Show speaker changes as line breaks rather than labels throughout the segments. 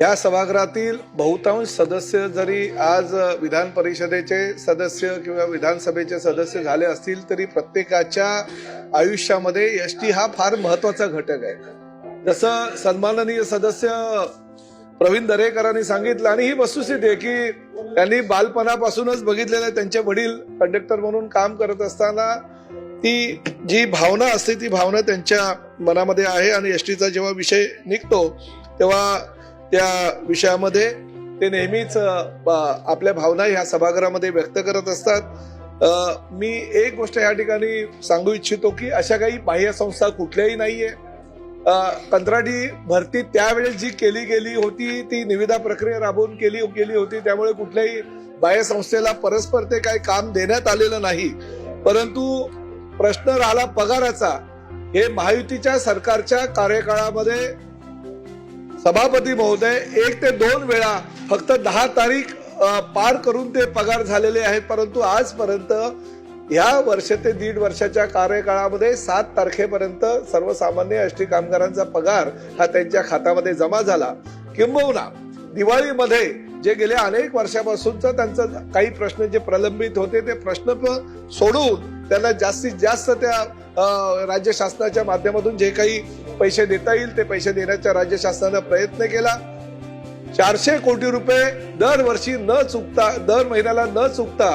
या सभागृहातील बहुतांश सदस्य जरी आज विधान परिषदेचे सदस्य किंवा विधानसभेचे सदस्य झाले असतील तरी प्रत्येकाच्या आयुष्यामध्ये एसटी हा फार महत्वाचा घटक आहे। जसं सन्माननीय सदस्य प्रवीण दरेकरांनी सांगितलं आणि ही वस्तुस्थिती आहे की त्यांनी बालपणापासूनच बघितलेलं आहे, त्यांचे वडील कंडक्टर म्हणून काम करत असताना ती जी भावना असते ती भावना त्यांच्या मनामध्ये आहे आणि एसटीचा जेव्हा विषय निघतो तेव्हा त्या विषयामध्ये ते नेहमीच आपल्या भावना ह्या सभागृहामध्ये व्यक्त करत असतात। मी एक गोष्ट या ठिकाणी सांगू इच्छितो की अशा काही बाह्य संस्था कुठल्याही नाहीये। कंत्राटी भरती त्यावेळेस जी केली गेली होती ती निविदा प्रक्रिया राबवून केली होती, त्यामुळे कुठल्याही बाह्य संस्थेला परस्पर ते काही काम देण्यात आलेलं नाही। परंतु प्रश्न राहिला पगाराचा। हे महायुतीच्या सरकारच्या कार्यकाळामध्ये सभापती महोदय 1 ते 2 वेळा फक्त 10 तारीख पार करून ते पगार झालेले आहेत, परंतु आजपर्यंत या वर्ष ते 1.5 वर्षाच्या कार्यकाळामध्ये 7 तारखेपर्यंत सर्वसामान्य एसटी कामगारांचा पगार हा त्यांच्या खात्यामध्ये जमा झाला। किंबहुना दिवाळीमध्ये जे गेल्या अनेक वर्षापासूनचा त्यांचा काही प्रश्न जे प्रलंबित होते ते प्रश्न सोडवून त्यांना जास्तीत जास्त त्या राज्य शासनाच्या माध्यमातून जे काही पैसे देता येईल ते पैसे देण्याचा राज्य शासनाने प्रयत्न केला। 400 कोटी रुपये दरवर्षी न चुकता दर महिन्याला न चुकता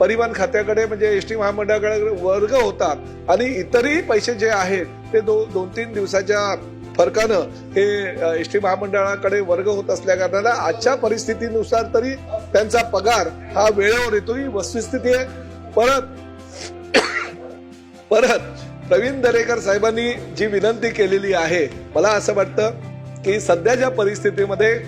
परिवहन खात्याकडे म्हणजे एसटी महामंडळाकडे वर्ग होतात आणि इतरही पैसे जे आहेत ते 2-3 दिवसाच्या फरकानं हे एसटी महामंडळाकडे वर्ग होत असल्या कारणाला आजच्या परिस्थितीनुसार तरी त्यांचा पगार हा वेळेवर येतो ही वस्तुस्थिती आहे। परत प्रवीण दरेकर साहेबांनी जी विनंती केलेली आहे, मला असं वाटतं की सध्याच्या परिस्थितीमध्ये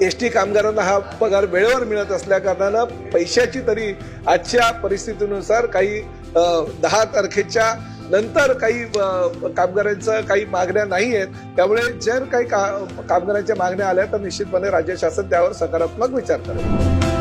एसटी कामगारांना हा पगार वेळेवर मिळत असल्या कारणानं पैशाची तरी आजच्या परिस्थितीनुसार काही 10 तारखेच्या नंतर काही कामगारांचं काही मागण्या नाही आहेत, त्यामुळे जर काही कामगारांच्या मागण्या आल्या तर निश्चितपणे राज्य शासन त्यावर सकारात्मक विचार करेल।